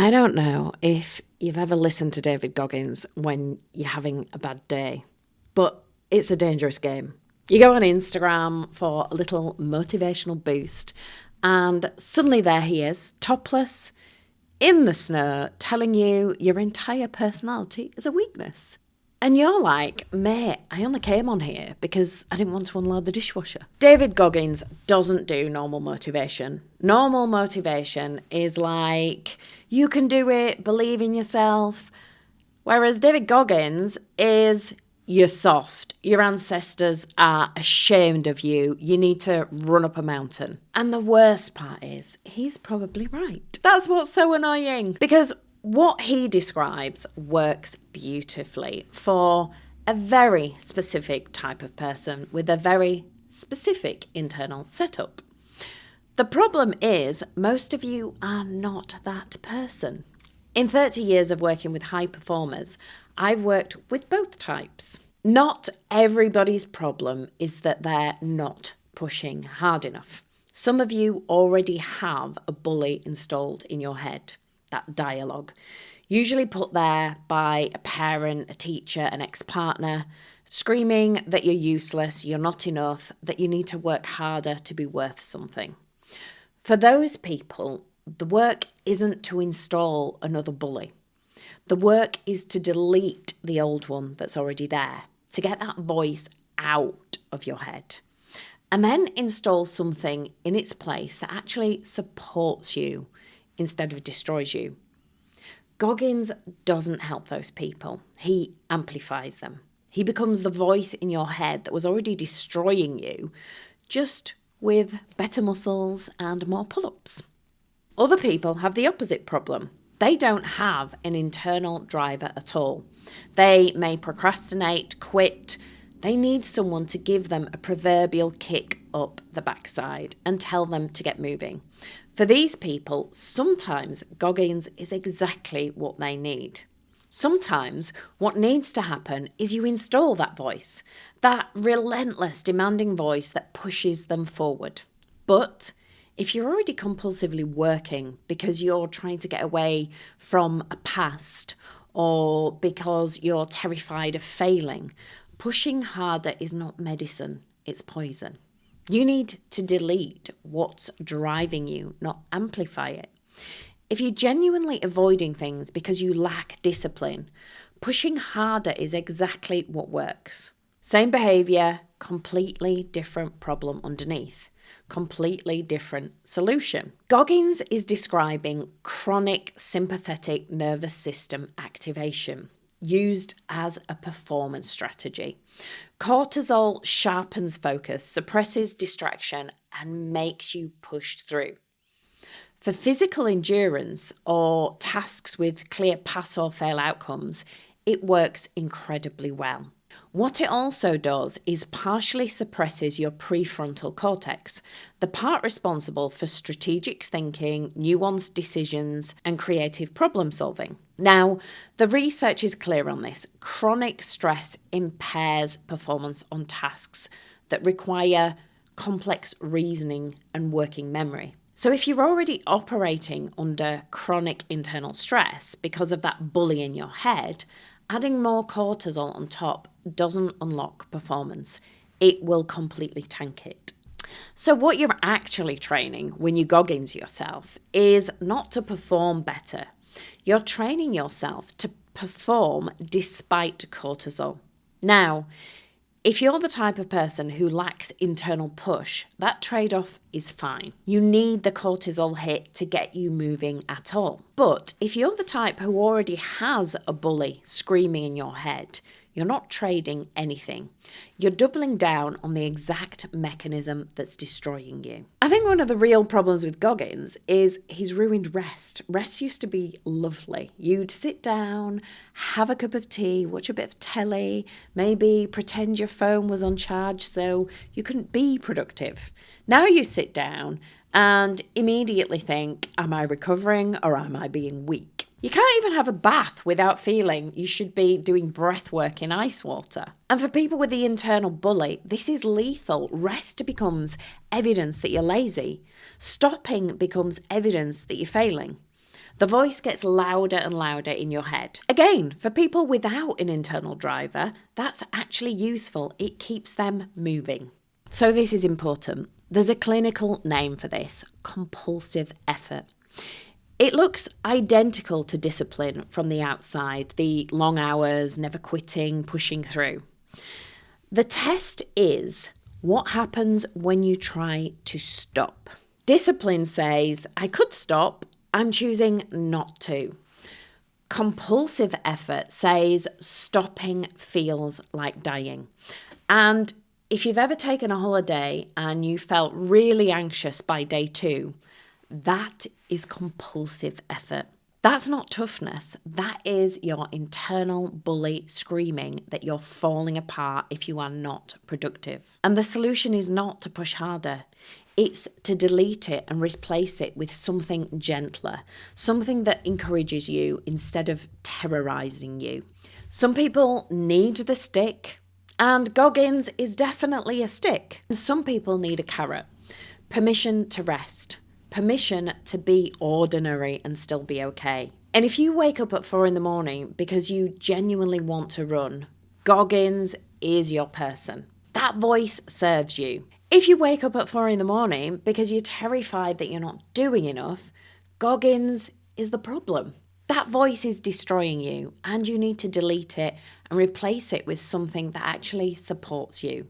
I don't know if you've ever listened to David Goggins when you're having a bad day, but it's a dangerous game. You go on Instagram for a little motivational boost, and suddenly there he is, topless, in the snow, telling you your entire personality is a weakness. And you're like, mate, I only came on here because I didn't want to unload the dishwasher. David Goggins doesn't do normal motivation. Normal motivation is like, you can do it, believe in yourself. Whereas David Goggins is, you're soft. Your ancestors are ashamed of you. You need to run up a mountain. And the worst part is, he's probably right. That's what's so annoying. Because what he describes works beautifully for a very specific type of person with a very specific internal setup. The problem is most of you are not that person. In 30 years of working with high performers, I've worked with both types. Not everybody's problem is that they're not pushing hard enough. Some of you already have a bully installed in your head. That dialogue, usually put there by a parent, a teacher, an ex-partner, screaming that you're useless, you're not enough, that you need to work harder to be worth something. For those people, the work isn't to install another bully. The work is to delete the old one that's already there, to get that voice out of your head, and then install something in its place that actually supports you instead of destroys you. Goggins doesn't help those people. He amplifies them. He becomes the voice in your head that was already destroying you, just with better muscles and more pull-ups. Other people have the opposite problem. They don't have an internal driver at all. They may procrastinate, quit. They need someone to give them a proverbial kick up the backside and tell them to get moving. For these people, sometimes Goggins is exactly what they need. Sometimes what needs to happen is you install that voice, that relentless, demanding voice that pushes them forward. But if you're already compulsively working because you're trying to get away from a past or because you're terrified of failing, pushing harder is not medicine, it's poison. You need to delete what's driving you, not amplify it. If you're genuinely avoiding things because you lack discipline, pushing harder is exactly what works. Same behavior, completely different problem underneath. Completely different solution. Goggins is describing chronic sympathetic nervous system activation used as a performance strategy. Cortisol sharpens focus, suppresses distraction, and makes you push through. For physical endurance or tasks with clear pass or fail outcomes, it works incredibly well. What it also does is partially suppresses your prefrontal cortex, the part responsible for strategic thinking, nuanced decisions, and creative problem solving. Now, the research is clear on this. Chronic stress impairs performance on tasks that require complex reasoning and working memory. So if you're already operating under chronic internal stress because of that bully in your head, adding more cortisol on top doesn't unlock performance. It will completely tank it. So what you're actually training when you Goggins yourself is not to perform better. You're training yourself to perform despite cortisol. Now, if you're the type of person who lacks internal push, that trade-off is fine. You need the cortisol hit to get you moving at all. But if you're the type who already has a bully screaming in your head, you're not trading anything. You're doubling down on the exact mechanism that's destroying you. I think one of the real problems with Goggins is he's ruined rest. Rest used to be lovely. You'd sit down, have a cup of tea, watch a bit of telly, maybe pretend your phone was on charge so you couldn't be productive. Now you sit down and immediately think, am I recovering or am I being weak? You can't even have a bath without feeling you should be doing breath work in ice water. And for people with the internal bully, this is lethal. Rest becomes evidence that you're lazy. Stopping becomes evidence that you're failing. The voice gets louder and louder in your head. Again, for people without an internal driver, that's actually useful. It keeps them moving. So this is important. There's a clinical name for this: compulsive effort. It looks identical to discipline from the outside, the long hours, never quitting, pushing through. The test is what happens when you try to stop. Discipline says, I could stop, I'm choosing not to. Compulsive effort says stopping feels like dying. And if you've ever taken a holiday and you felt really anxious by day 2, that is compulsive effort. That's not toughness. That is your internal bully screaming that you're falling apart if you are not productive. And the solution is not to push harder. It's to delete it and replace it with something gentler, something that encourages you instead of terrorizing you. Some people need the stick, and Goggins is definitely a stick. Some people need a carrot. Permission to rest. Permission to be ordinary and still be okay. And if you wake up at 4 a.m. because you genuinely want to run, Goggins is your person. That voice serves you. If you wake up at 4 a.m. because you're terrified that you're not doing enough, Goggins is the problem. That voice is destroying you, and you need to delete it and replace it with something that actually supports you.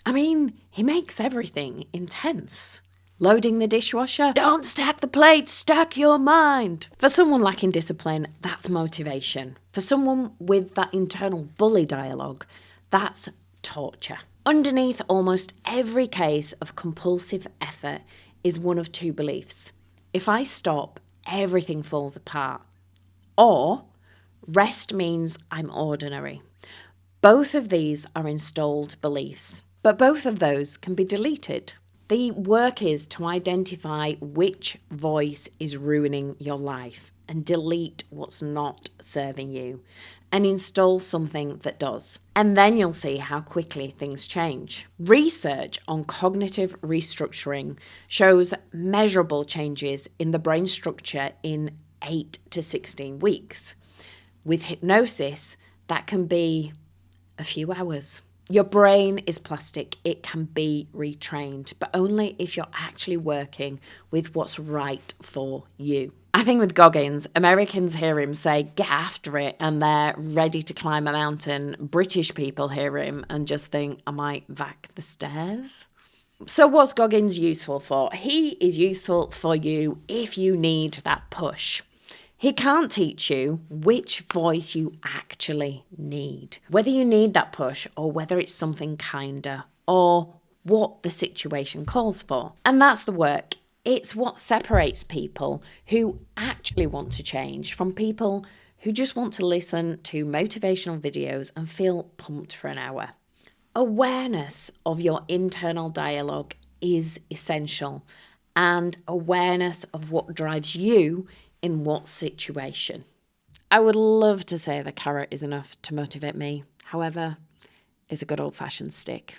I mean, he makes everything intense. Loading the dishwasher? Don't stack the plates, stack your mind. For someone lacking discipline, that's motivation. For someone with that internal bully dialogue, that's torture. Underneath almost every case of compulsive effort is one of 2 beliefs. If I stop, everything falls apart. Or rest means I'm ordinary. Both of these are installed beliefs, but both of those can be deleted. The work is to identify which voice is ruining your life and delete what's not serving you and install something that does. And then you'll see how quickly things change. Research on cognitive restructuring shows measurable changes in the brain structure in 8 to 16 weeks. With hypnosis, that can be a few hours. Your brain is plastic. It can be retrained, but only if you're actually working with what's right for you. I think with Goggins, Americans hear him say, get after it, and they're ready to climb a mountain. British people hear him and just think, I might vac the stairs. So what's Goggins useful for? He is useful for you if you need that push. He can't teach you which voice you actually need, whether you need that push or whether it's something kinder or what the situation calls for. And that's the work. It's what separates people who actually want to change from people who just want to listen to motivational videos and feel pumped for an hour. Awareness of your internal dialogue is essential, and awareness of what drives you in what situation. I would love to say the carrot is enough to motivate me. However, it's a good old-fashioned stick.